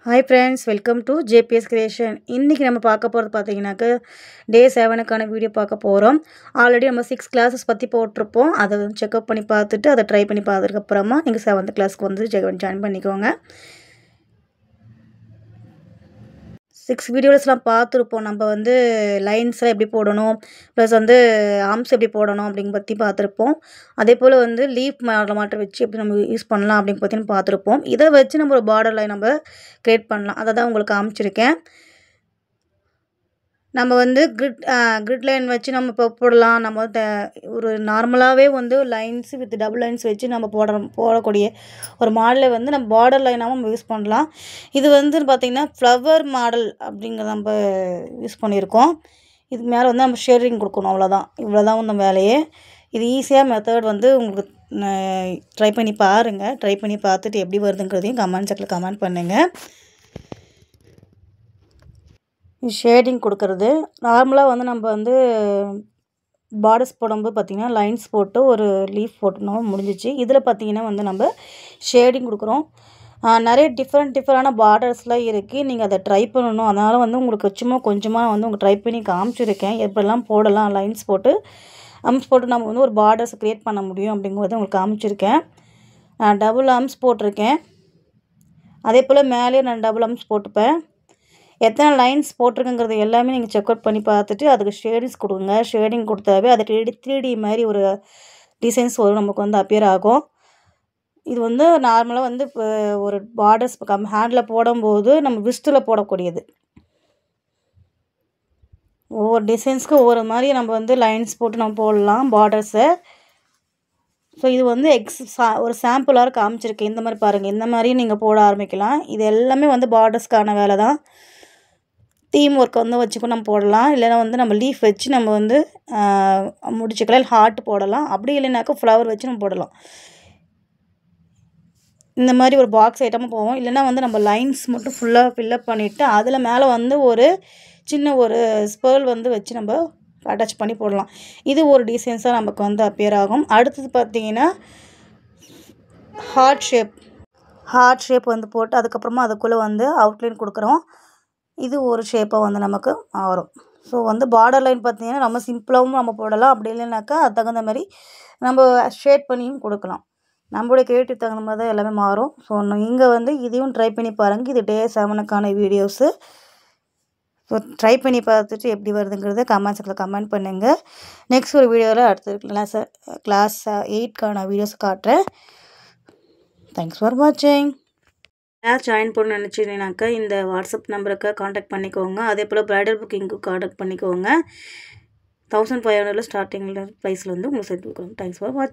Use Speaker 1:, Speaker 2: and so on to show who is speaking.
Speaker 1: Hi friends, welcome to JPS Creation. இன்னைக்கு நம்ம பார்க்க போறது பாத்தீங்கன்னாக்க டே 7க்கான வீடியோ பார்க்க போறோம். ஆல்ரெடி நம்ம 6 கிளாसेस பத்தி போட்டுருப்போம். அதை செக் அப் பண்ணி பார்த்துட்டு அதை ட்ரை பண்ணி பார்த்ததுக்கு அப்புறமா நீங்க 7th கிளாஸ்க்கு வந்து ஜாயின் பண்ணிக்கோங்க. 6 வீடியோஸ்லாம் பார்த்துருப்போம். நம்ம வந்து லைன்ஸ்லாம் எப்படி போடணும், ப்ளஸ் வந்து ஆர்ம்ஸ் எப்படி போடணும் அப்படிங்க பற்றி பார்த்துருப்போம். அதே போல் வந்து லீஃப் மாட்டை வச்சு எப்படி நம்ம யூஸ் பண்ணலாம் அப்படிங்க பற்றியும் பார்த்துருப்போம். இதை வச்சு நம்ம ஒரு பார்டர் லைன் நம்ம க்ரியேட் பண்ணலாம். அதை தான் உங்களுக்கு காமிச்சிருக்கேன். நம்ம வந்து கிரிட் லைன் வச்சு நம்ம இப்போ போடலாம். நம்ம ஒரு நார்மலாகவே வந்து லைன்ஸ் வித் டபுள் லைன்ஸ் வச்சு நம்ம போடக்கூடிய ஒரு மாடலை வந்து நம்ம பார்டர் லைனாகவும் நம்ம யூஸ் பண்ணலாம். இது வந்து பார்த்திங்கன்னா ஃப்ளவர் மாடல் அப்படிங்கிறத நம்ம யூஸ் பண்ணியிருக்கோம். இதுக்கு மேலே வந்து நம்ம ஷேடிங் கொடுக்கணும், அவ்வளோதான். இவ்வளோதான் வந்து வேலையே. இது ஈஸியாக மெத்தட் வந்து உங்களுக்கு ட்ரை பண்ணி பாருங்கள். ட்ரை பண்ணி பார்த்துட்டு எப்படி வருதுங்கிறதையும் கமெண்ட் செக்ஷனில் கமெண்ட் பண்ணுங்கள். ஷேடிங் கொடுக்கறது நார்மலாக வந்து நம்ம வந்து பார்டர்ஸ் போடும்போது பார்த்திங்கன்னா லைன்ஸ் போட்டு ஒரு லீஃப் போட்டணும், முடிஞ்சிச்சு. இதில் பார்த்திங்கன்னா வந்து நம்ம ஷேடிங் கொடுக்குறோம். நிறைய டிஃப்ரெண்டான பார்டர்ஸ்லாம் இருக்குது. நீங்கள் அதை ட்ரை பண்ணணும். அதனால் வந்து உங்களுக்கு கொஞ்சமாக வந்து உங்களுக்கு ட்ரை பண்ணி காமிச்சிருக்கேன். எப்படிலாம் போடலாம் லைன்ஸ் போட்டு ஆர்ம்ஸ் போட்டு நம்ம வந்து ஒரு பார்டர்ஸ் க்ரியேட் பண்ண முடியும் அப்படிங்கிறத உங்களுக்கு காமிச்சிருக்கேன். டபுள் ஆர்ம்ஸ் போட்டிருக்கேன். அதே போல் மேலேயே நான் டபுள் ஆர்ம்ஸ் போட்டுப்பேன். எத்தனை லைன்ஸ் போட்டிருக்குங்கிறது எல்லாமே நீங்கள் செக் அவுட் பண்ணி பார்த்துட்டு அதுக்கு ஷேடிங்ஸ் கொடுங்க. ஷேடிங் கொடுத்தாவே அது 3D மாதிரி ஒரு டிசைன்ஸ் வரும், நமக்கு வந்து அப்பியர் ஆகும். இது வந்து நார்மலாக வந்து இப்போ ஒரு பார்டர்ஸ் ஹேண்டில் போடும்போது நம்ம விஸ்டில் போடக்கூடியது. ஒவ்வொரு டிசைன்ஸ்க்கு ஒவ்வொரு மாதிரி நம்ம வந்து லைன்ஸ் போட்டு நம்ம போடலாம் பார்டர்ஸை. ஸோ இது வந்து ஒரு சாம்பிளாக காமிச்சிருக்கேன். இந்த மாதிரி பாருங்கள், இந்த மாதிரியும் நீங்கள் போட ஆரம்பிக்கலாம். இது எல்லாமே வந்து பார்டர்ஸ்க்கான வேலை தான். தீம் ஒர்க் வந்து வச்சுக்கும் நம்ம போடலாம். இல்லைனா வந்து நம்ம லீஃப் வச்சு நம்ம வந்து முடிச்சுக்கலாம். ஹார்ட் போடலாம். அப்படி இல்லைனாக்கா ஃப்ளவர் வச்சு நம்ம போடலாம். இந்த மாதிரி ஒரு பாக்ஸ் ஐட்டமாக போவோம். இல்லைனா வந்து நம்ம லைன்ஸ் மட்டும் ஃபுல்லாக ஃபில்லப் பண்ணிவிட்டு அதில் மேலே வந்து ஒரு சின்ன ஒரு ஸ்பேர்ல் வந்து வச்சு நம்ம அட்டாச் பண்ணி போடலாம். இது ஒரு டிசைன்ஸாக நமக்கு வந்து அப்பியர் ஆகும். அடுத்தது பார்த்திங்கன்னா ஹார்ட் ஷேப் வந்து போட்டு அதுக்கப்புறமா அதுக்குள்ளே வந்து அவுட்லைன் கொடுக்குறோம். இது ஒரு ஷேப்பாக வந்து நமக்கு வரும். ஸோ வந்து பார்டர் லைன் பார்த்திங்கன்னா நம்ம சிம்பிளாகவும் நம்ம போடலாம். அப்படி இல்லைனாக்கா அது தகுந்த மாதிரி நம்ம ஷேட் பண்ணியும் கொடுக்கலாம். நம்மளுடைய கிரியேட்டிவ் தகுந்த மாதிரி தான் எல்லாமே மாறும். ஸோ நீங்கள் வந்து இதையும் ட்ரை பண்ணி பாருங்கள். இது டே 7க்கான வீடியோஸு. ஸோ ட்ரை பண்ணி பார்த்துட்டு எப்படி வருதுங்கிறத கமெண்ட் செக்ஷனில் கமெண்ட் பண்ணுங்கள். நெக்ஸ்ட் ஒரு வீடியோவில் அடுத்த கிளாஸ் 8க்கான வீடியோஸ் காட்டுறேன். தேங்க்ஸ் ஃபார் வாட்சிங். யார் ஜாயின் பண்ண நினச்சிங்கனாக்கா இந்த வாட்ஸ்அப் நம்பருக்கு காண்டாக்ட் பண்ணிக்கோங்க. அதே போல் ப்ரைடல் புக்கிங்க்கு காண்டாக்ட் பண்ணிக்கோங்க. 1500 ஸ்டார்டிங்கில் ப்ரைஸில் வந்து உங்களுக்கு சேர்த்து கொடுக்குறோம். தேங்க்ஸ் ஃபார் வாட்சிங்.